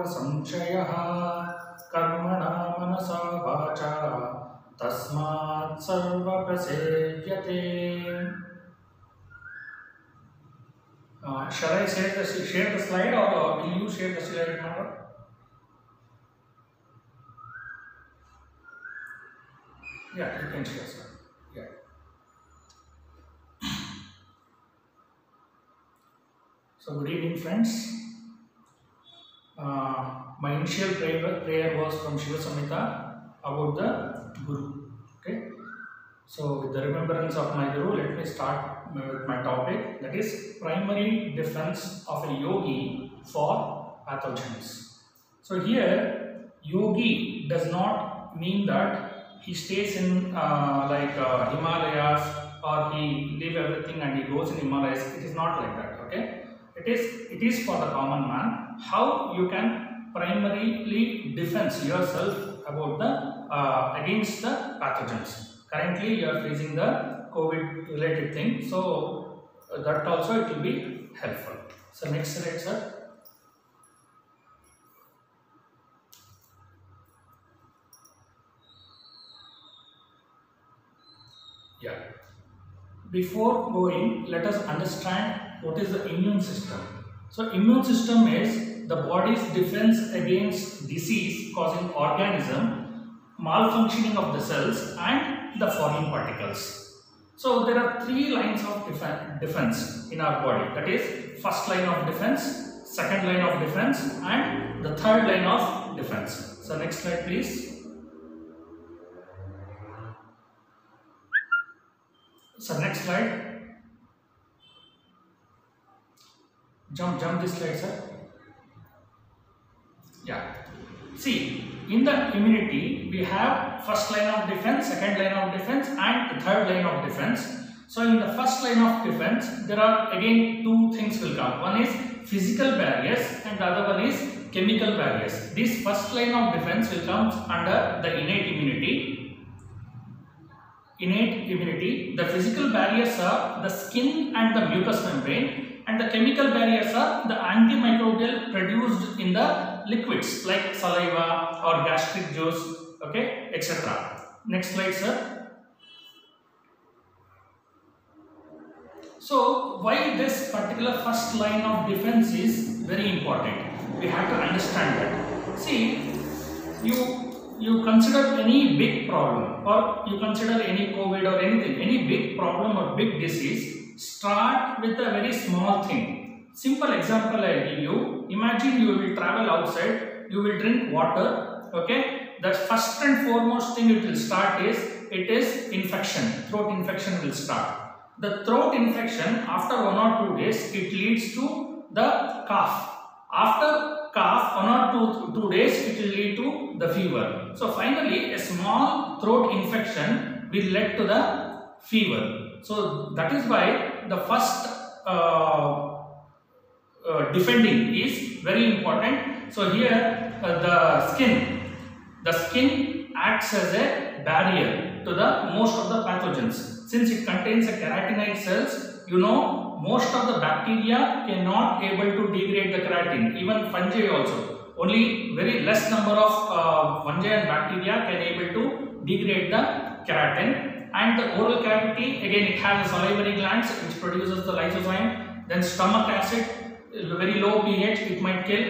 संशयः कर्मणा मनसा वाचा तस्मात् सर्वप्रसेव्यते. Shall I share the slide, or will you share the slide now? Yeah, you can share, sir. Yeah. So good evening, friends. My initial prayer was from Shiva Samhita about the Guru. Okay. So with the remembrance of my Guru, let me start with my topic, that is primary defense of a yogi for pathogens. So here, yogi does not mean that he stays in Himalayas, or he leave everything and he goes in Himalayas. It is not like that. Okay. It is for the common man, how you can primarily defend yourself about the against the pathogens. Currently you are facing the COVID related thing, so that also it will be helpful. So next slide, sir. Yeah. Before going, let us understand what is the immune system. So immune system is the body's defense against disease causing organism, malfunctioning of the cells and the foreign particles. So there are three lines of defense in our body. That is first line of defense, second line of defense and the third line of defense. So next slide please. So next slide. Jump this slide, sir. Yeah. See, in the immunity we have first line of defense, second line of defense and the third line of defense. So in the first line of defense there are again two things will come. One is physical barriers and the other one is chemical barriers. This first line of defense will come under the innate immunity. The physical barriers are the skin and the mucous membrane, and the chemical barriers are the antimicrobial produced in the liquids like saliva or gastric juice, okay, etc. Next slide, sir. So why this particular first line of defense is very important? We have to understand that. See, you consider any big problem, or you consider any COVID or anything, any big problem or big disease, start with a very small thing. Simple example I give you. Imagine you will travel outside, you will drink water, okay. The first and foremost thing it will start is infection. Throat infection will start. The throat infection, after 1 or 2 days, it leads to the cough. After cough, 1 or 2 days, it will lead to the fever. So finally, a small throat infection will lead to the fever. So that is why the first defending is very important. So here the skin acts as a barrier to the most of the pathogens. Since it contains a keratinoid cells, you know, most of the bacteria cannot able to degrade the keratin. Even fungi also, only very less number of fungi and bacteria can able to degrade the keratin. And the oral cavity, again it has a salivary glands which produces the lysozyme. Then stomach acid, very low pH, it might kill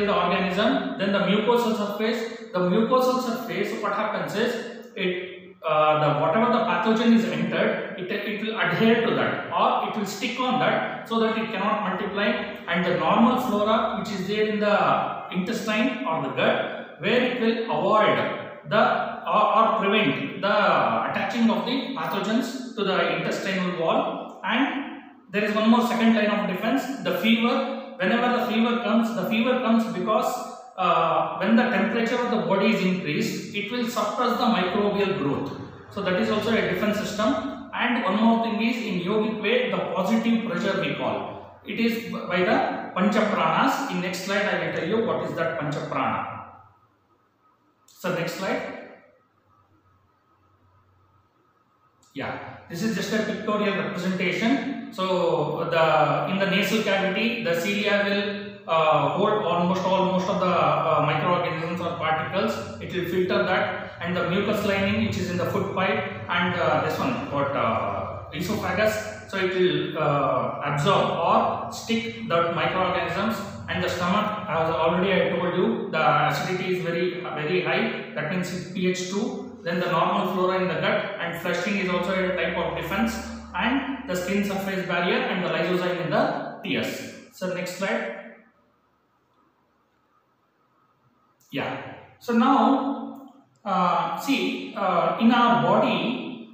the organism. Then the mucosal surface. What happens is whatever the pathogen is entered, it will adhere to that, or it will stick on that, so that it cannot multiply. And the normal flora which is there in the intestine or the gut, where it will avoid or prevent the attaching of the pathogens to the intestinal wall. And there is one more second line of defense, the fever. Whenever the fever comes because when the temperature of the body is increased, it will suppress the microbial growth. So that is also a defense system. And one more thing is, in yogic way, the positive pressure we call. It is by the Pancha Pranas. In next slide I will tell you what is that Pancha Prana. So next slide. Yeah, this is just a pictorial representation. So in the nasal cavity, the cilia will hold most of the microorganisms or particles. It will filter that, and the mucus lining which is in the food pipe, and this one what esophagus. So it will absorb or stick the microorganisms. And the stomach, as already I told you, the acidity is very high. That means it's pH 2. Then the normal flora in the gut, and flushing is also a type of defense. And the skin surface barrier and the lysozyme in the tears. So next slide. Yeah. So now see in our body,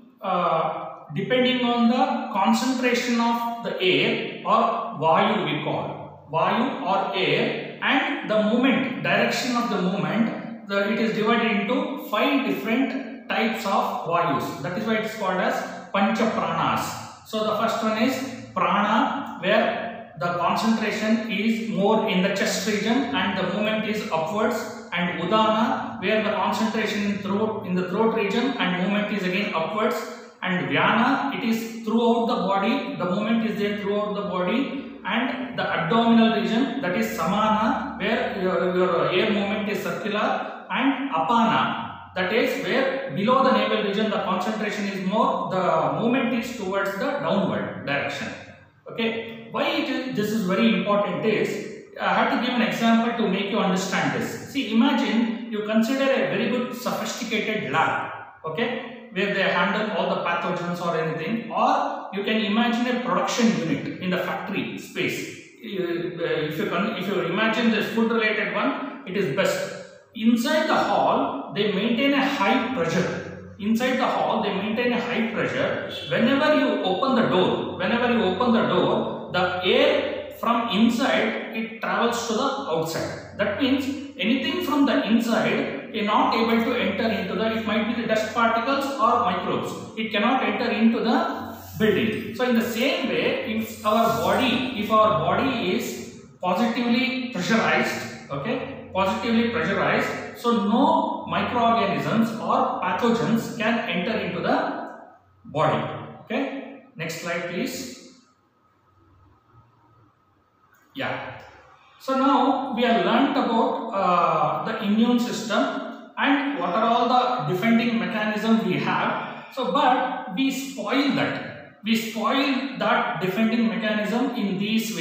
depending on the concentration of the air or vayu, we call vayu or air, and the movement, direction of the movement, it is divided into 5 different types of vayus. That is why it is called as pancha pranas. So the first one is prana, where the concentration is more in the chest region and the movement is upwards, and udana, where the concentration in the throat region and movement is again upwards, and vyana, it is throughout the body, the movement is there throughout the body, and the abdominal region, that is samana, where your air movement is circular, and apana, that is where below the navel region the concentration is more, the movement is towards the downward direction. Okay, why this is very important is, I have to give an example to make you understand this. See, imagine you consider a very good sophisticated lab, okay, where they handle all the pathogens or anything, or you can imagine a production unit in the factory space. If you imagine this food related one, it is best. Inside the hall, they maintain a high pressure. Inside the hall, they maintain a high pressure. Whenever you open the door, the air from inside, it travels to the outside. That means anything from the inside cannot able to enter into the, it might be the dust particles or microbes. It cannot enter into the building. So in the same way, if our body is positively pressurized, okay, so no microorganisms or pathogens can enter into the body. Okay, next slide please. Yeah. So now we have learnt about the immune system and what are all the defending mechanisms we have. So, but we spoil that. We spoil that defending mechanism in these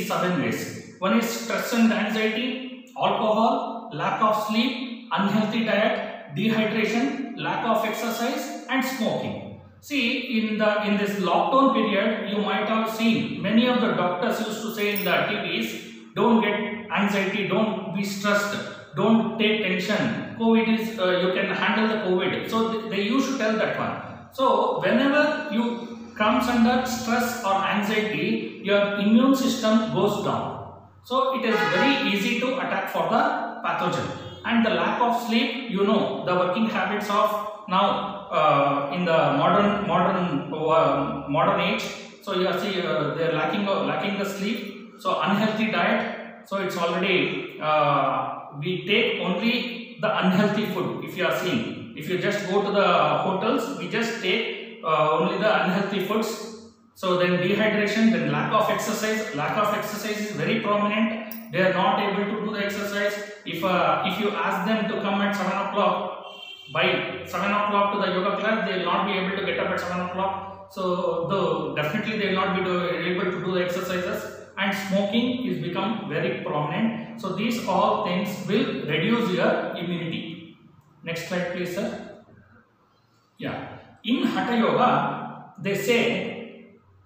7 ways. One is stress and anxiety, alcohol, lack of sleep, unhealthy diet, dehydration, lack of exercise, and smoking. See, in this lockdown period, you might have seen many of the doctors used to say in the TVs, don't get anxiety, don't be stressed, don't take tension. COVID is, you can handle the COVID. So they used to tell that one. So whenever you comes under stress or anxiety, your immune system goes down. So it is very easy to attack for the pathogen. And the lack of sleep, you know, the working habits of now in the modern age. So you see they are lacking the sleep. So unhealthy diet. So it's already we take only the unhealthy food. If you are seeing, if you just go to the hotels, we just take only the unhealthy foods. So then dehydration, then lack of exercise. Lack of exercise is very prominent. They are not able to do the exercise. If you ask them to come at 7 o'clock, by 7 o'clock to the yoga class, they will not be able to get up at 7 o'clock. So though definitely they will not be able to do the exercises. And smoking is become very prominent. So these all things will reduce your immunity. Next slide please sir. Yeah. In Hatha Yoga, they say,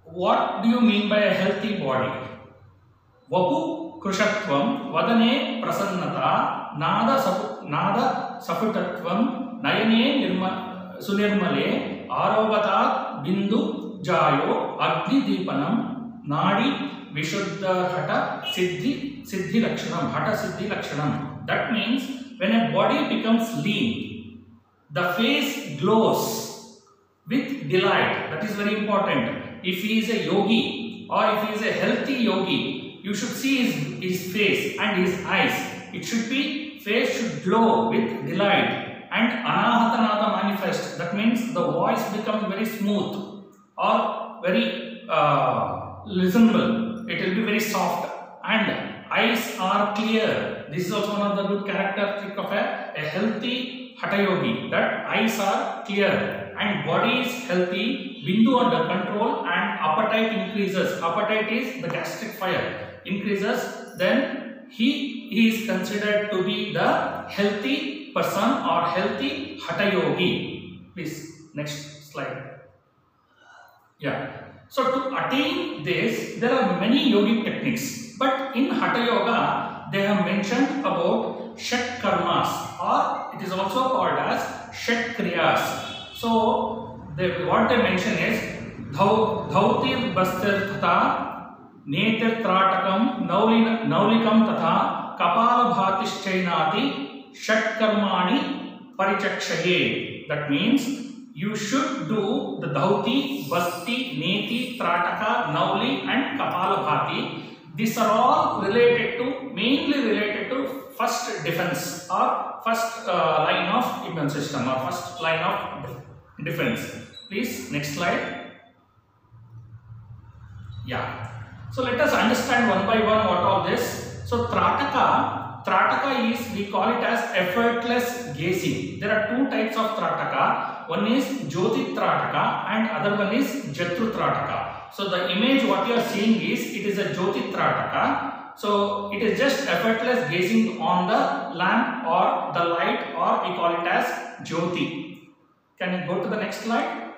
what do you mean by a healthy body? Vapu krushatvam, vadane prasannata, nada saputatvam, nayane sunirmale, arogatat bindu jayo, agni deepanam, nadi vishuddha hata siddhi lakshanam, hata siddhi lakshanam. That means when a body becomes lean, the face glows with delight. That is very important. If he is a yogi or if he is a healthy yogi, you should see his face and his eyes. It should be, face should glow with delight, and anahatanada manifest. That means the voice becomes very smooth or very listenable. It will be very soft, and eyes are clear. This is also one of the good characteristic of a healthy Hatha yogi, that eyes are clear and body is healthy, bindu under control, and appetite increases. Appetite is the gastric fire increases. Then he is considered to be the healthy person or healthy Hatha yogi. Please, next slide. Yeah. So to attain this, there are many yogic techniques, but in Hatha Yoga, they have mentioned about Shat Karmas, or it is also called as Shat Kriyas. So what they mention is Dhautir Bastir Tata, Netir Tratakam, Naulikam Tata, Kapala Bhatischainati, Shat Karmani Parichakshaye. That means you should do the Dhauti, Basti, Neti, Trataka, Nauli and Kapala Bhati. These are all mainly related to first defense or first line of immune system or first line of defense. Please, next slide. Yeah. So let us understand one by one what all this. So Trataka is, we call it as effortless gazing. There are two types of Trataka. One is Jyoti Trataka and other one is Jatru Trataka. So the image what you are seeing is, it is a Jyoti Trataka. So it is just effortless gazing on the lamp or the light, or we call it as Jyoti. Can you go to the next slide?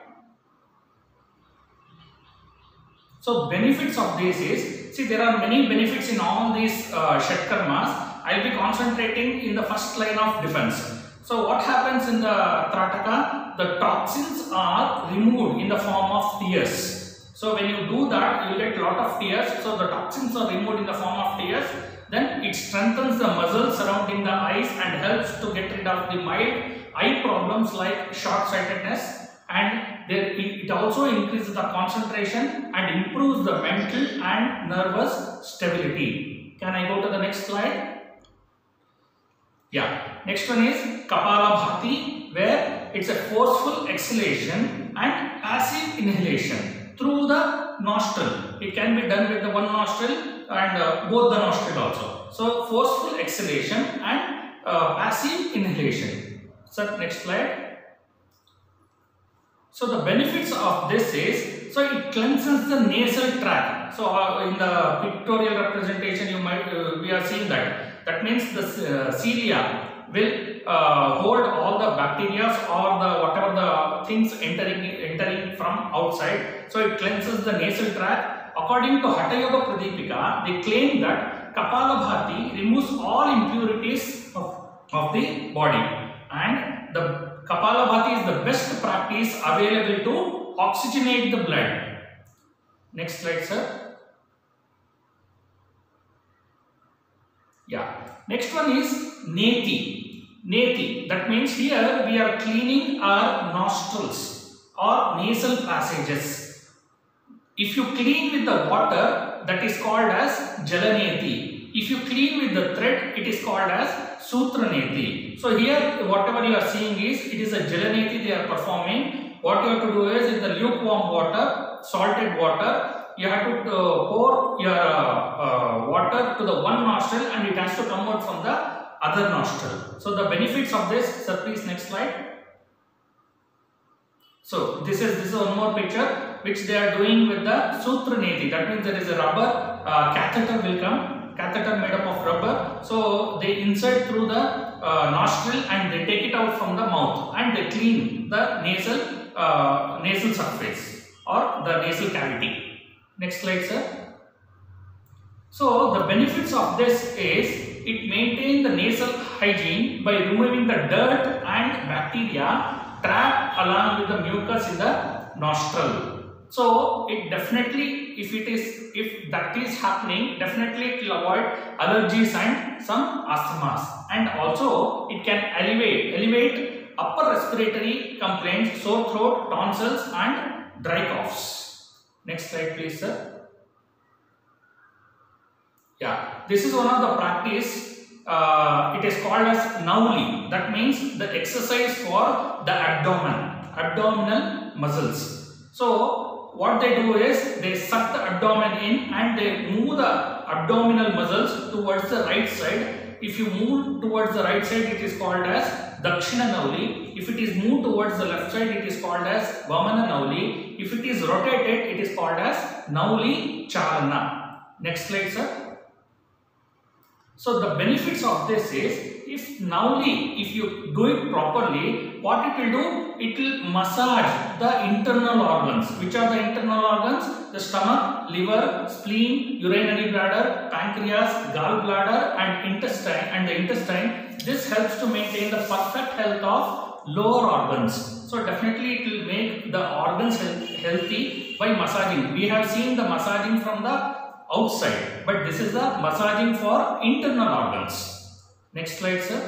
So benefits of this is, see, there are many benefits in all these Shat Karmas. I will be concentrating in the first line of defense. So what happens in the Trataka? The toxins are removed in the form of tears. So when you do that, you will get a lot of tears. So the toxins are removed in the form of tears. Then it strengthens the muscles surrounding the eyes and helps to get rid of the mild eye problems like short-sightedness. And it also increases the concentration and improves the mental and nervous stability. Can I go to the next slide? Yeah. Next one is Kapala Bhati, where it's a forceful exhalation and passive inhalation through the nostril. It can be done with the one nostril and both the nostril also. So forceful exhalation and passive inhalation. So next slide. So the benefits of this is, so it cleanses the nasal tract. So in the pictorial representation, we are seeing that. That means the cilia will hold all the bacteria or the whatever the things entering from outside. So it cleanses the nasal tract. According to Hatha Yoga Pradipika, they claim that Kapala Bhati removes all impurities of the body, and the Kapala Bhati is the best practice available to oxygenate the blood. Next slide, sir. Yeah. Next one is Neti. Neti. That means here we are cleaning our nostrils or nasal passages. If you clean with the water, that is called as Jalaneti. If you clean with the thread, it is called as Sutraneti. So here whatever you are seeing is, it is a Jalaneti they are performing. What you have to do is, in the lukewarm water, salted water, you have to pour your water to the one nostril and it has to come out from the other nostril. So the benefits of this, sir, please next slide. So this is one more picture which they are doing with the Sutraneti. That means there is a rubber catheter will come, catheter made up of rubber. So they insert through the nostril and they take it out from the mouth and they clean the nasal surface or the nasal cavity. Next slide, sir. So the benefits of this is, it maintains the nasal hygiene by removing the dirt and bacteria trapped along with the mucus in the nostril. So it definitely, if that is happening, definitely it will avoid allergies and some asthmas, and also it can elevate upper respiratory complaints, sore throat, tonsils and dry coughs. Next slide, please, sir. Yeah, this is one of the practice. It is called as Nauli. That means the exercise for the abdominal muscles. So what they do is they suck the abdomen in and they move the abdominal muscles towards the right side. If you move towards the right side, it is called as Dakshina Nauli. If it is moved towards the left side, it is called as Vamana Nauli. If it is rotated, it is called as Nauli Chalana. Next slide, sir. So the benefits of this is, if Nauli, if you do it properly, what it will do? It will massage the internal organs. Which are the internal organs? The stomach, liver, spleen, urinary bladder, pancreas, gallbladder, and the intestine. This helps to maintain the perfect health of lower organs. So definitely it will make the organs healthy by massaging. We have seen the massaging from the outside, but this is the massaging for internal organs. Next slide, sir.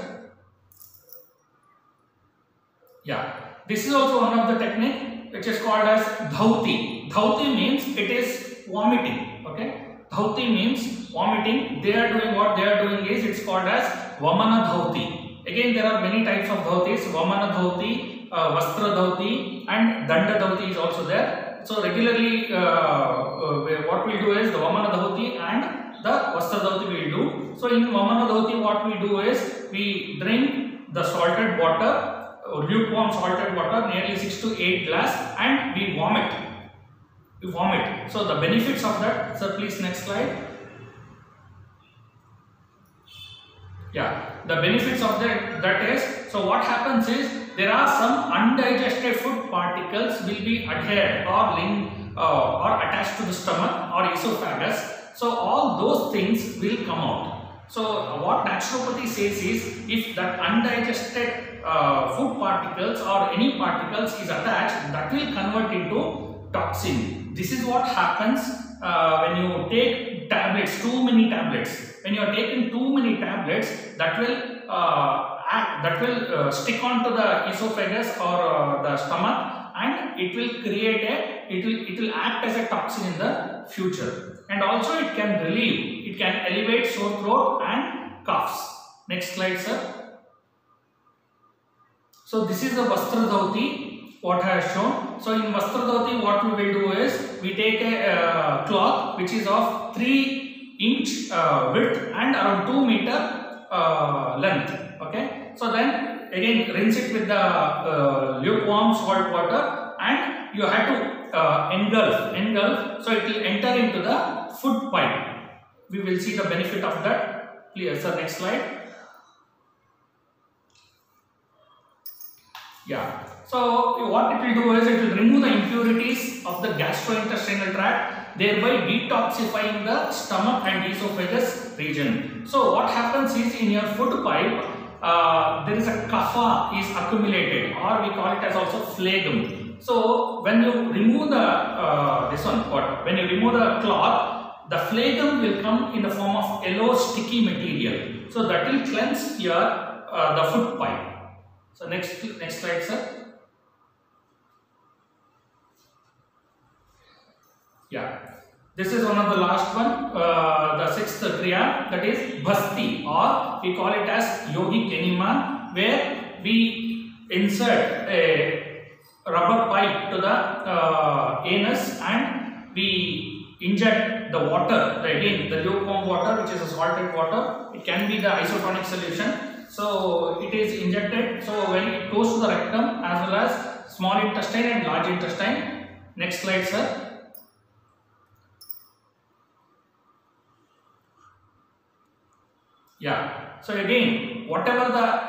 Yeah, this is also one of the technique which is called as Dhauti. Dhauti means it is vomiting. Okay, Dhauti means vomiting. They are doing what they are doing is, it's called as Vamana Dhauti. Again, there are many types of Dhautis. Vamana Dhauti, Vastra Dhauti, and Danda Dhauti is also there. So regularly, what we do is the Vamana Dhauti and the Vastra Dhauti we will do. So in Vamana Dhauti, what we do is we drink the salted water, lukewarm salted water, nearly 6 to 8 glass, and we vomit. We vomit. So the benefits of that, sir, please next slide. Yeah, the benefits of that is, so what happens is, there are some undigested food particles will be adhered or linked or attached to the stomach or esophagus. So all those things will come out. So what naturopathy says is, if that undigested food particles or any particles is attached, that will convert into toxin. This is what happens when you take tablets, too many tablets. When you are taking too many tablets, that will stick onto the esophagus or the stomach, and it will create it will act as a toxin in the future. And also it can relieve, it can elevate sore throat and coughs. Next slide, sir. So this is the Vastra Dhauti, what I have shown. So in Vastra Dhauti, what we will do is, we take a cloth which is of 3-inch width and around 2-meter length. Okay, so then again rinse it with the lukewarm salt water, and you have to engulf, so it will enter into the food pipe. We will see the benefit of that. Please, sir, next slide. Yeah, so what it will do is, it will remove the impurities of the gastrointestinal tract, thereby detoxifying the stomach and esophagus region. So what happens is, in your food pipe, there is a kapha is accumulated, or we call it as also phlegm. So when you remove the when you remove the cloth, the phlegm will come in the form of yellow sticky material. So that will cleanse your the food pipe. So next slide, sir. Yeah, this is one of the last one, the 6th kriya, that is Bhasti, or we call it as yogic enema, where we insert a rubber pipe to the anus, and we inject the water, again the lukewarm water, which is a salted water. It can be the isotonic solution. So it is injected, so when it goes to the rectum as well as small intestine and large intestine. Next slide, sir. Yeah, so again, whatever the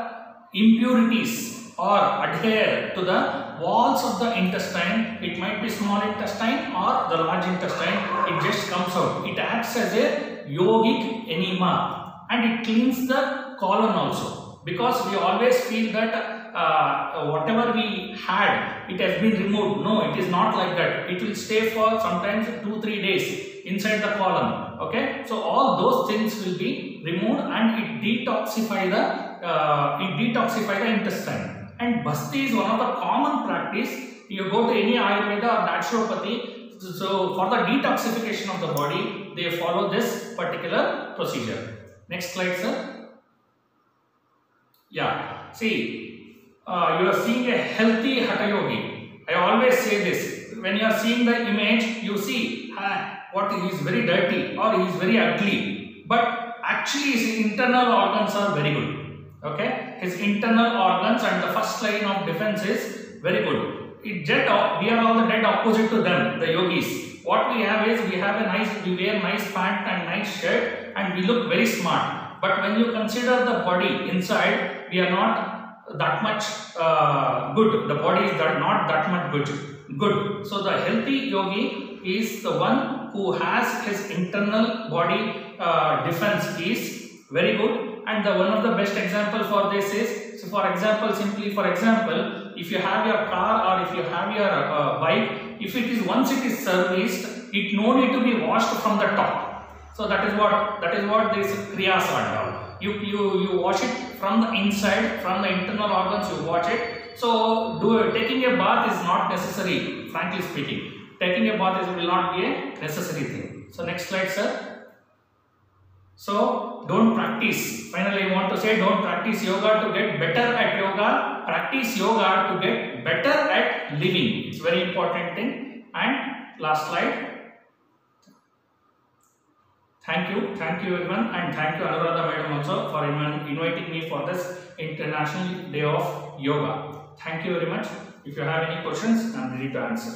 impurities or adhere to the walls of the intestine, it might be small intestine or the large intestine, it just comes out. It acts as a yogic enema, and it cleans the colon also, because we always feel that whatever we had, it has been removed. No, it is not like that. It will stay for sometimes 2-3 days inside the colon. Okay, so all those things will be removed, and it detoxify the intestine. And Bhasti is one of the common practice. You go to any Ayurveda or naturopathy, so for the detoxification of the body, they follow this particular procedure. Next slide, sir. Yeah, see, you are seeing a healthy Hatha Yogi. I always say this, when you are seeing the image, you see what he is very dirty or he is very ugly, but actually his internal organs are very good. Okay, his internal organs and the first line of defense is very good. We are all the dead opposite to them, the yogis. What we have is we wear nice pant and nice shirt and we look very smart. But when you consider the body inside, we are not that much good. The body is not that much good. So the healthy yogi is the one who has his internal body defense is very good. And one of the best example for this is, so for example, if you have your car or if you have your bike, if it is once it is serviced, it no need to be washed from the top. So that is what this kriyas are done. You wash it from the inside, from the internal organs you wash it. So taking a bath is not necessary, frankly speaking. Taking a bath will not be a necessary thing. So next slide, sir. So don't practice. Finally, I want to say, don't practice yoga to get better at yoga. Practice yoga to get better at living. It's a very important thing. And last slide. Thank you everyone, and thank you Anuradha madam also for inviting me for this International Day of Yoga. Thank you very much. If you have any questions, I am ready to answer.